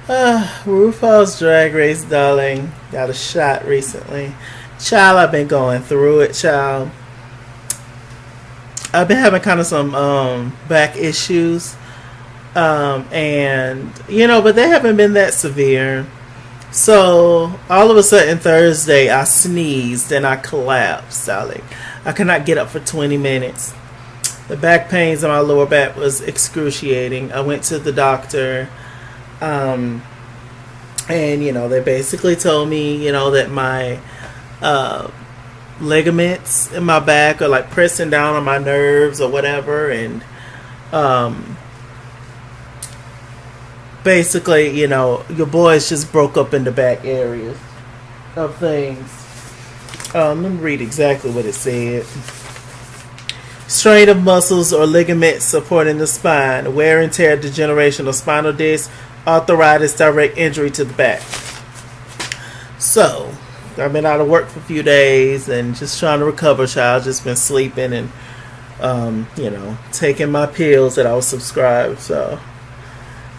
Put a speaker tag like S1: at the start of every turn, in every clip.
S1: RuPaul's Drag Race, darling, got a shot recently. Child, I've been going through it, child. I've been having kind of some back issues, and but they haven't been that severe. So all of a sudden Thursday, I sneezed and I collapsed, darling. I could not get up for 20 minutes. The back pains in my lower back was excruciating. I went to the doctor, and they basically told me, that my ligaments in my back are like pressing down on my nerves or whatever, and basically, your boys just broke up into back areas of things. Let me read exactly what it said. Strain of muscles or ligaments supporting the spine, wear and tear, degeneration of spinal disc, arthritis, direct injury to the back. So, I've been out of work for a few days and just trying to recover, child. Just been sleeping and, taking my pills that I was subscribed. So,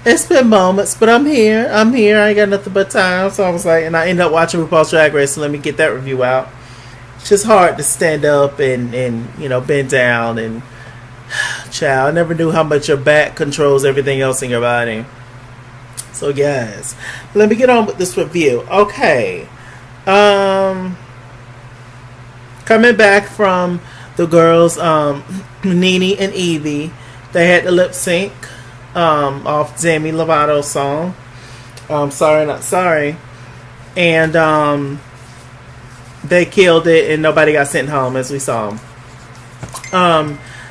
S1: it's been moments, but I'm here. I ain't got nothing but time. So I was like, and I ended up watching RuPaul's Drag Race, so let me get that review out. It's just hard to stand up and bend down and, child, I never knew how much your back controls everything else in your body. So, guys, let me get on with this review. Okay. Coming back from the girls, Nene and Yvie, they had the lip sync off Demi Lovato's song, Sorry Not Sorry, and they killed it and nobody got sent home, as we saw.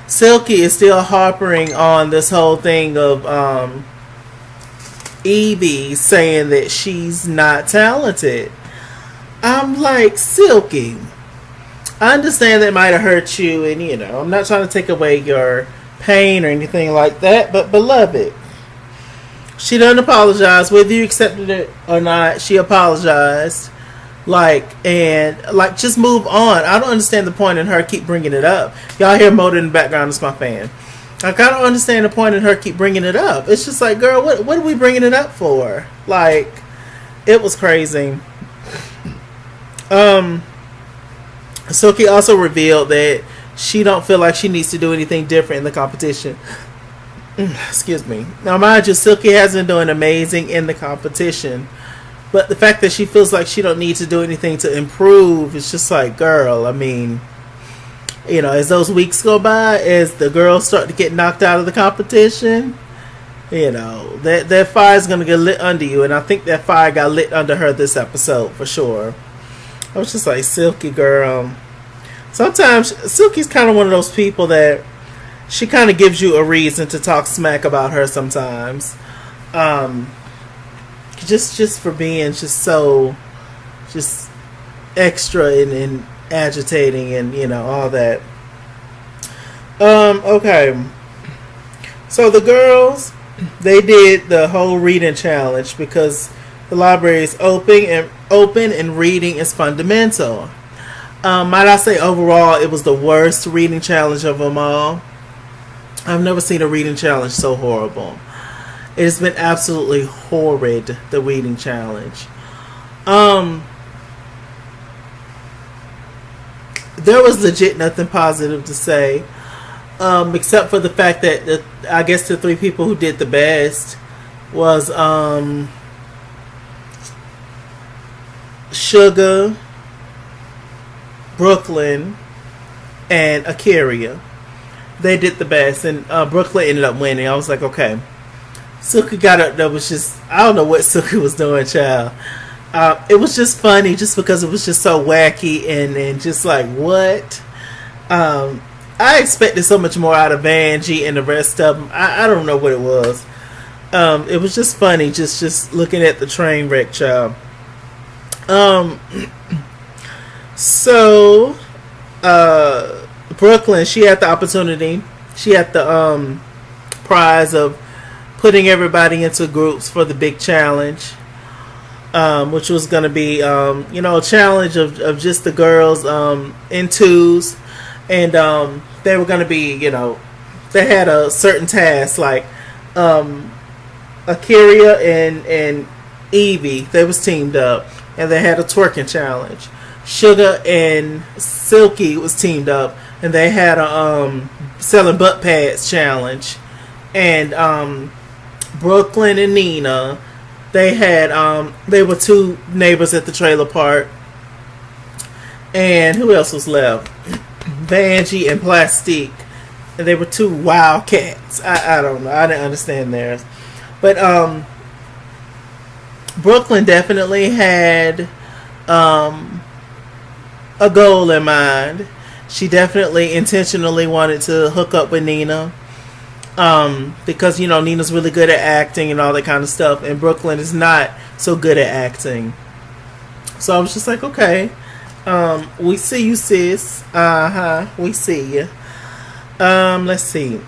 S1: Silky is still harping on this whole thing of Yvie saying that she's not talented. I'm like, Silky, I understand that it might have hurt you, and I'm not trying to take away your pain or anything like that, but beloved, she doesn't apologize. Whether you accepted it or not, she apologized. Just move on. I don't understand the point in her keep bringing it up. Y'all hear Motor in the background, it's my fan. I don't understand the point in her keep bringing it up. It's just like, girl, what are we bringing it up for? Like, it was crazy. Silky also revealed that she don't feel like she needs to do anything different in the competition. Excuse me. Now, mind you, Silky has been doing amazing in the competition, but the fact that she feels like she don't need to do anything to improve, it's just like, girl, I mean, as those weeks go by, as the girls start to get knocked out of the competition, that fire is going to get lit under you, and I think that fire got lit under her this episode for sure. I was just like, Silky, girl. Sometimes Silky's kind of one of those people that she kind of gives you a reason to talk smack about her sometimes. Just for being just so extra and agitating and all that. Okay. So the girls, they did the whole reading challenge because the library is open and reading is fundamental. Might I say overall it was the worst reading challenge of them all. I've never seen a reading challenge so horrible. It has been absolutely horrid, the reading challenge. There was legit nothing positive to say, except for the fact that I guess the three people who did the best was Sugah, Brooklyn, and Akaria. They did the best, and Brooklyn ended up winning. I was like, okay. Silky got up there, was just, I don't know what Silky was doing, child. It was just funny just because it was just so wacky and just like, what? I expected so much more out of Vangie and the rest of them. I don't know what it was. It was just funny just looking at the train wreck, child. So Brooklyn, she had the opportunity. She had the prize of putting everybody into groups for the big challenge, which was going to be, a challenge of just the girls in twos. And they were going to be, they had a certain task, like Akira and Yvie, they was teamed up, and they had a twerking challenge. Sugah and Silky was teamed up, and they had a selling butt pads challenge. And Brooklyn and Nina, they had they were two neighbors at the trailer park. And who else was left? Vangie and Plastique. And they were two wildcats. I don't know. I didn't understand theirs. But Brooklyn definitely had a goal in mind. She definitely intentionally wanted to hook up with Nina. Because, you know, Nina's really good at acting and all that kind of stuff. And Brooklyn is not so good at acting. So I was just like, okay. We see you, sis. We see you. Let's see.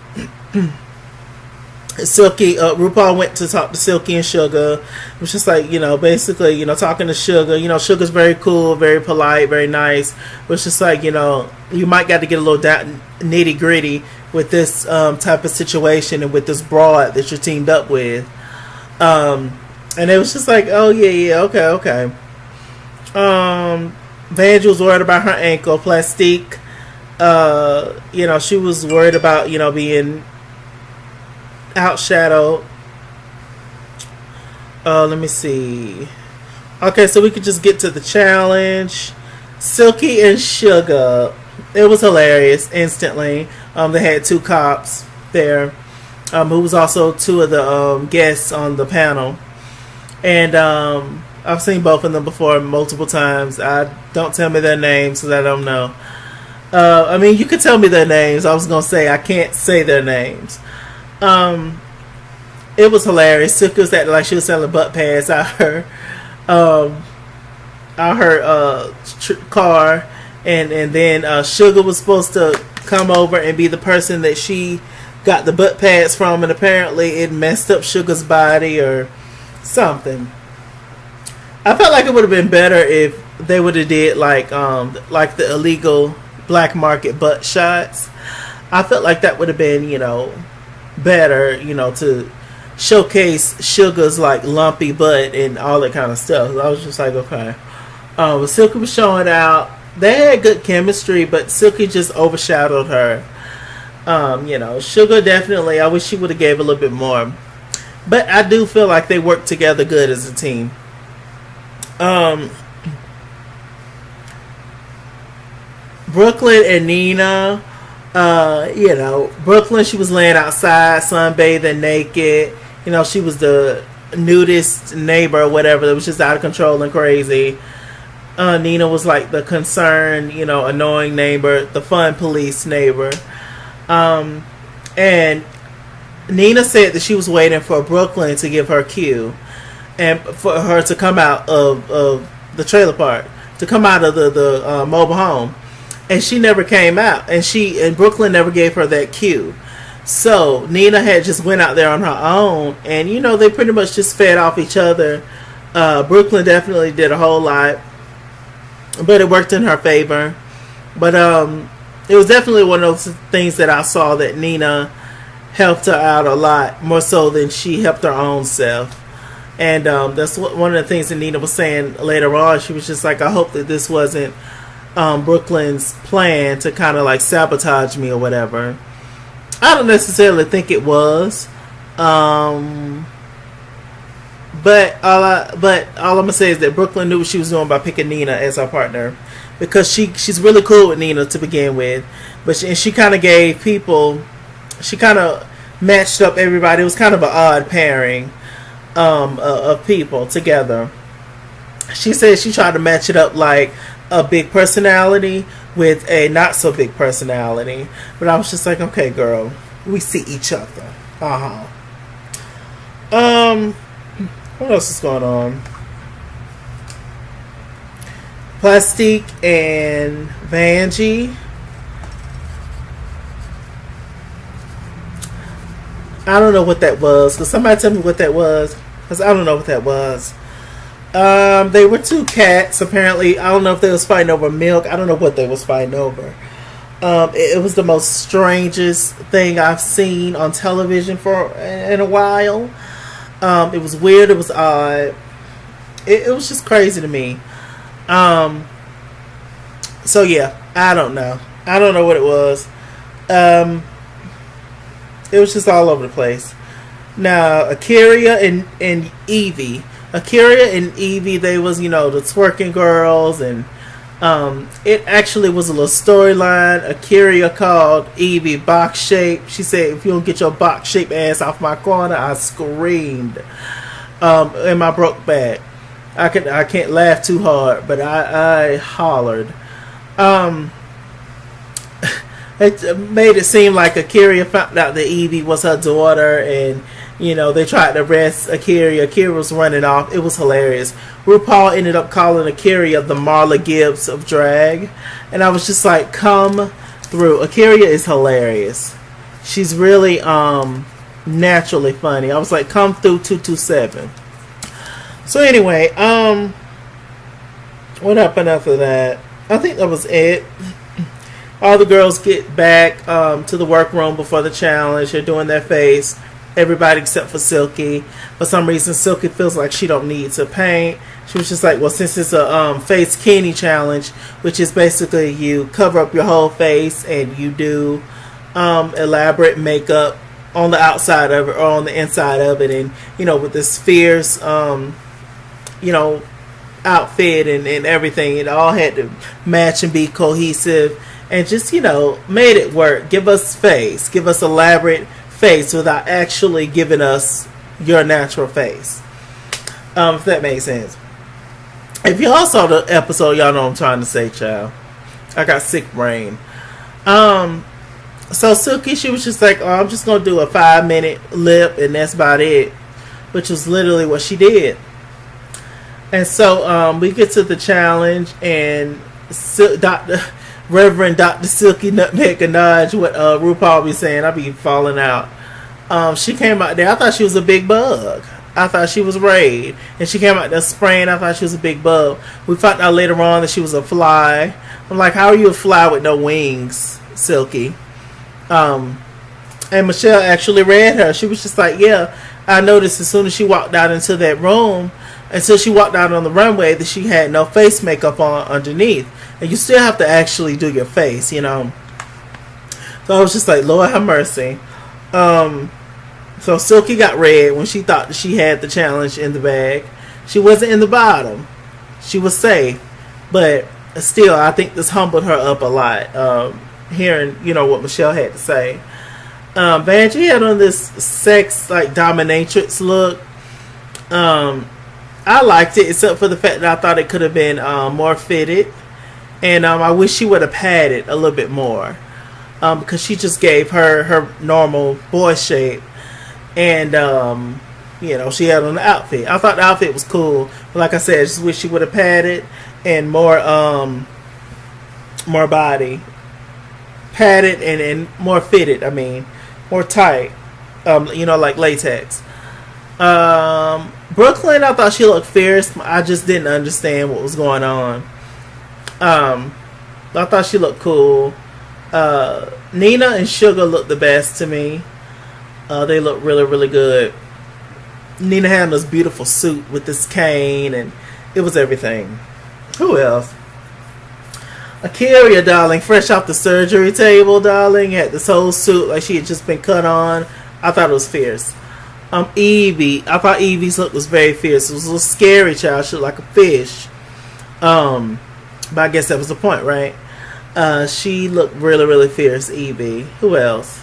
S1: Silky, Rupaul went to talk to Silky and Sugah. It was just like, you know, basically, you know, talking to Sugah. You know, Sugah's very cool, very polite, very nice. It was just like, you know, you might got to get a little nitty gritty with this type of situation and with this broad that you're teamed up with. And it was just like, oh yeah, okay. Vangie was worried about her ankle. Plastique, you know, she was worried about, you know, being outshadowed. Let me see. Okay, so we could just get to the challenge. Silky and Sugah. It was hilarious instantly. They had two cops there, who was also two of the guests on the panel. And I've seen both of them before multiple times. Don't tell me their names because I don't know. I mean, you could tell me their names. I was going to say I can't say their names. It was hilarious. Silky was acting like she was selling butt pads out her car, and then Sugah was supposed to come over and be the person that she got the butt pads from, and apparently it messed up Sugah's body or something. I felt like it would have been better if they would have did like the illegal black market butt shots. I felt like that would have been, you know, better, you know, to showcase Sugah's like lumpy butt and all that kind of stuff. I was just like, okay. But Silky was showing out. They had good chemistry, but Silky just overshadowed her. You know, Sugah definitely, I wish she would have gave a little bit more. But I do feel like they worked together good as a team. Brooklyn and Nina, you know, Brooklyn, she was laying outside, sunbathing, naked. You know, she was the nudist neighbor or whatever that was just out of control and crazy. Nina was like the concerned, you know, annoying neighbor, the fun police neighbor. And Nina said that she was waiting for Brooklyn to give her cue and for her to come out of the trailer park, to come out of the mobile home. And she never came out, and Brooklyn never gave her that cue. So Nina had just went out there on her own, and you know, they pretty much just fed off each other. Brooklyn definitely did a whole lot, but it worked in her favor. But it was definitely one of those things that I saw that Nina helped her out a lot more so than she helped her own self. And that's one of the things that Nina was saying later on. She was just like, I hope that this wasn't Brooklyn's plan to kind of like sabotage me or whatever. I don't necessarily think it was. But all I'm gonna say is that Brooklyn knew what she was doing by picking Nina as her partner, because she's really cool with Nina to begin with. But she kind of gave people, she kind of matched up everybody. It was kind of an odd pairing of people together. She said she tried to match it up like a big personality with a not so big personality. But I was just like, okay, girl, we see each other. What else is going on? Plastique and Vangie. I don't know what that was. Could somebody tell me what that was? Because I don't know what that was. They were two cats, apparently. I don't know if they was fighting over milk. I don't know what they was fighting over. It was the most strangest thing I've seen on television in a while. It was weird. It was odd. It was just crazy to me. So yeah, I don't know. I don't know what it was. It was just all over the place. Now, Akira and Yvie. Akira and Yvie, they was, the twerking girls, and it actually was a little storyline. Akira called Yvie box shape. She said, "If you don't get your box shape ass off my corner," I screamed in my broke back. I can't laugh too hard, but I hollered. It made it seem like Akira found out that Yvie was her daughter, and they tried to arrest Akira. Akira was running off. It was hilarious. Rupaul ended up calling Akira the Marla Gibbs of drag, and I was just like, come through. Akira is hilarious. She's really naturally funny. I was like, come through 227. So anyway, what happened after that? I think that was it. All the girls get back to the workroom before the challenge. They're doing their face. Everybody except for Silky. For some reason, Silky feels like she don't need to paint. She was just like, well, since it's a face bikini challenge, which is basically you cover up your whole face and you do elaborate makeup on the outside of it or on the inside of it, and with this fierce outfit and everything, it all had to match and be cohesive, and just made it work. Give us face, give us elaborate face without actually giving us your natural face, if that makes sense. If y'all saw the episode, y'all know what I'm trying to say, child. I got sick brain. So Silky, she was just like, oh, I'm just gonna do a 5-minute lip and that's about it, which was literally what she did. And so we get to the challenge, and Reverend Dr. Silky Nutmeg Ganche, what RuPaul be saying, I be falling out. She came out there, I thought she was a big bug. I thought she was Raid. And she came out there spraying, I thought she was a big bug. We found out later on that she was a fly. I'm like, how are you a fly with no wings, Silky? And Michelle actually read her. She was just like, yeah, I noticed as soon as she walked out into that room, until she walked out on the runway, that she had no face makeup on underneath. And you still have to actually do your face, So I was just like, Lord have mercy. So Silky got red when she thought that she had the challenge in the bag. She wasn't in the bottom. She was safe. But still, I think this humbled her up a lot. Hearing, what Michelle had to say. Vangie had on this sex, dominatrix look. I liked it, except for the fact that I thought it could have been more fitted. And I wish she would have padded a little bit more. Because she just gave her normal boy shape. And, she had on the outfit. I thought the outfit was cool. But like I said, I just wish she would have padded and more body. Padded and more fitted, more tight. Like latex. Brooklyn, I thought she looked fierce. I just didn't understand what was going on. I thought she looked cool. Nina and Sugah looked the best to me. They looked really, really good. Nina had this beautiful suit with this cane, and it was everything. Who else? Akira, darling, fresh off the surgery table, darling, had this whole suit like she had just been cut on. I thought it was fierce. Yvie, I thought Yvie's look was very fierce. It was a little scary, child. She looked like a fish. But I guess that was the point, right? She looked really, really fierce, Yvie. Who else?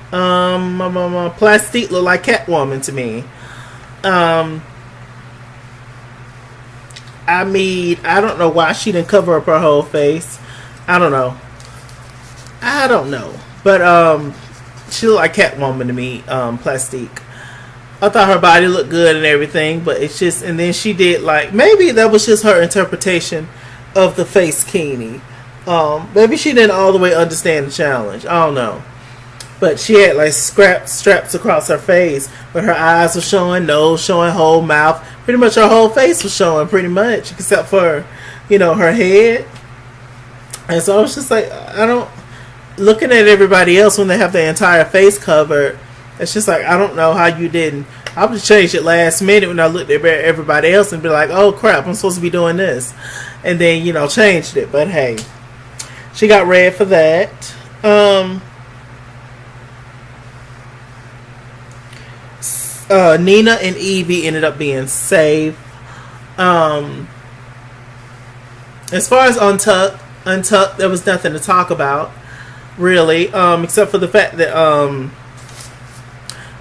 S1: Plastique looked like Catwoman to me. I don't know why she didn't cover up her whole face. I don't know. But she looked like Catwoman to me, Plastique. I thought her body looked good and everything, but it's just, and then she did maybe that was just her interpretation of the face bikini. Maybe she didn't all the way understand the challenge. I don't know. But she had straps across her face, but her eyes were showing, nose showing, whole mouth. Pretty much her whole face was showing, pretty much, except for, her head. And so I was just like, looking at everybody else when they have their entire face covered, it's just like, I don't know how you didn't I would have changed it last minute when I looked at everybody else and be like, oh crap, I'm supposed to be doing this. And then, changed it. But hey, she got red for that. Nina and Yvie ended up being safe. As far as Untucked, there was nothing to talk about, really, except for the fact that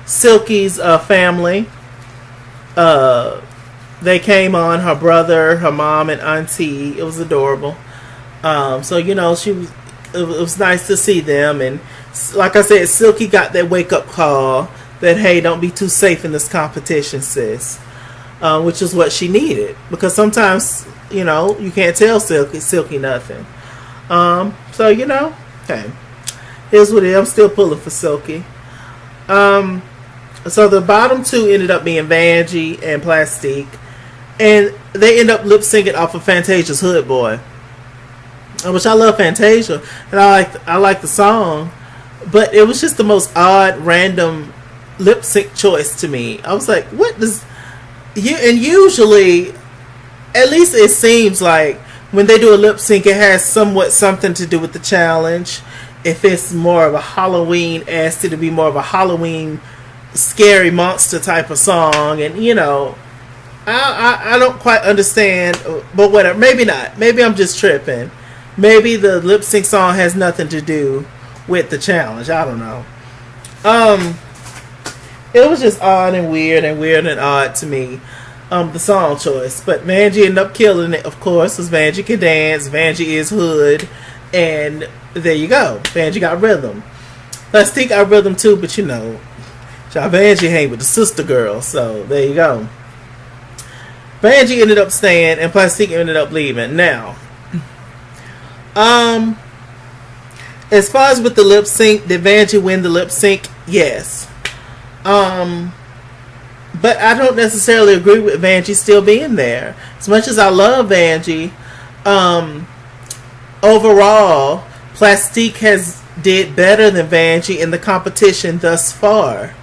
S1: Silky's family, they came on, her brother, her mom, and auntie. It was adorable. So it was nice to see them. And like I said, Silky got that wake up call that, hey, don't be too safe in this competition, sis. Which is what she needed, because sometimes you can't tell Silky nothing. So hey, here's what it is. I'm still pulling for Silky. So the bottom two ended up being Vangie and Plastique, and they end up lip syncing off of Fantasia's Hood Boy, which I love Fantasia, and I like the song, but it was just the most odd, random lip sync choice to me. I was like, what does you? And usually, at least it seems like when they do a lip sync, it has something to do with the challenge. If it's more of a Halloween, asked it to be more of a Halloween scary monster type of song, and I don't quite understand, but whatever. Maybe not. Maybe I'm just tripping. Maybe the lip sync song has nothing to do with the challenge. I don't know. It was just odd and weird and odd to me. The song choice, but Vangie ended up killing it, of course, because Vangie can dance. Vangie is hood, and there you go. Vangie got rhythm. Plastique got rhythm too, but Vangie hang with the sister girl, so there you go. Vangie ended up staying, and Plastique ended up leaving. Now, as far as with the lip sync, did Vangie win the lip sync? Yes. But I don't necessarily agree with Vangie still being there. As much as I love Vangie, overall, Plastique has did better than Vangie in the competition thus far.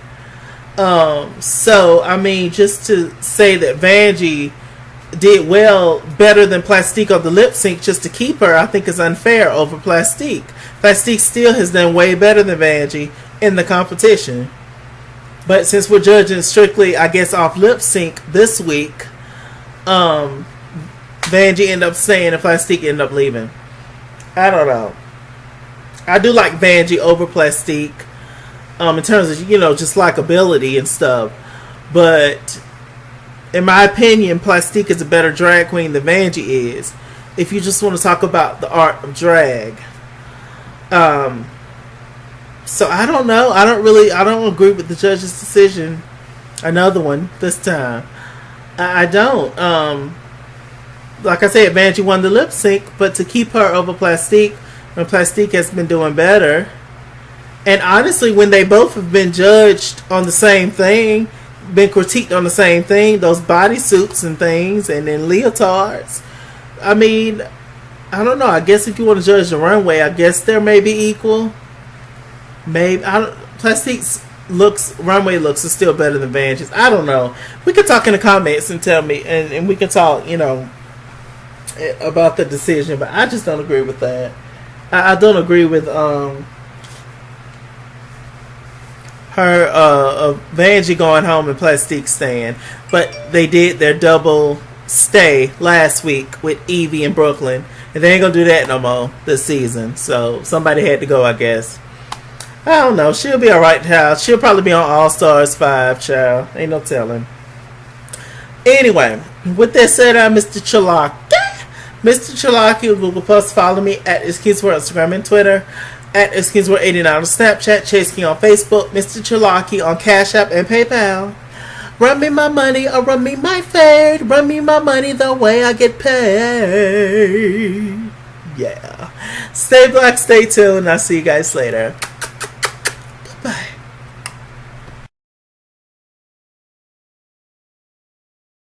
S1: So, I mean, just to say that Vangie did better than Plastique on the lip sync just to keep her, I think is unfair over Plastique. Plastique still has done way better than Vangie in the competition. But since we're judging strictly, I guess, off lip sync this week, Vangie ended up staying and Plastique ended up leaving. I don't know. I do like Vangie over Plastique. In terms of, just likability and stuff. But in my opinion, Plastique is a better drag queen than Vangie is. If you just want to talk about the art of drag. So I don't know. I don't agree with the judge's decision. Another one this time. I don't. Like I said, Vangie won the lip sync, but to keep her over Plastique, when Plastique has been doing better. And honestly, when they both have been judged on the same thing, been critiqued on the same thing, those bodysuits and things, and then leotards. I mean, I don't know. I guess if you want to judge the runway, I guess they're maybe equal. Maybe Plastique's runway looks is still better than Vangie's. I don't know. We can talk in the comments and tell me, and we can talk, about the decision. But I just don't agree with that. I don't agree with Vangie going home and Plastique staying. But they did their double stay last week with Yvie in Brooklyn, and they ain't gonna do that no more this season. So somebody had to go, I guess. I don't know. She'll be alright, child. She'll probably be on All Stars 5, child. Ain't no telling. Anyway, with that said, I'm Mr. Chalaki. Mr. Chalaki on Google Plus. Follow me at Iskinsworld on Instagram and Twitter. At Iskinsworld89 on Snapchat. Chase King on Facebook. Mr. Chalaki on Cash App and PayPal. Run me my money or run me my fade. Run me my money the way I get paid. Yeah. Stay black, stay tuned. I'll see you guys later.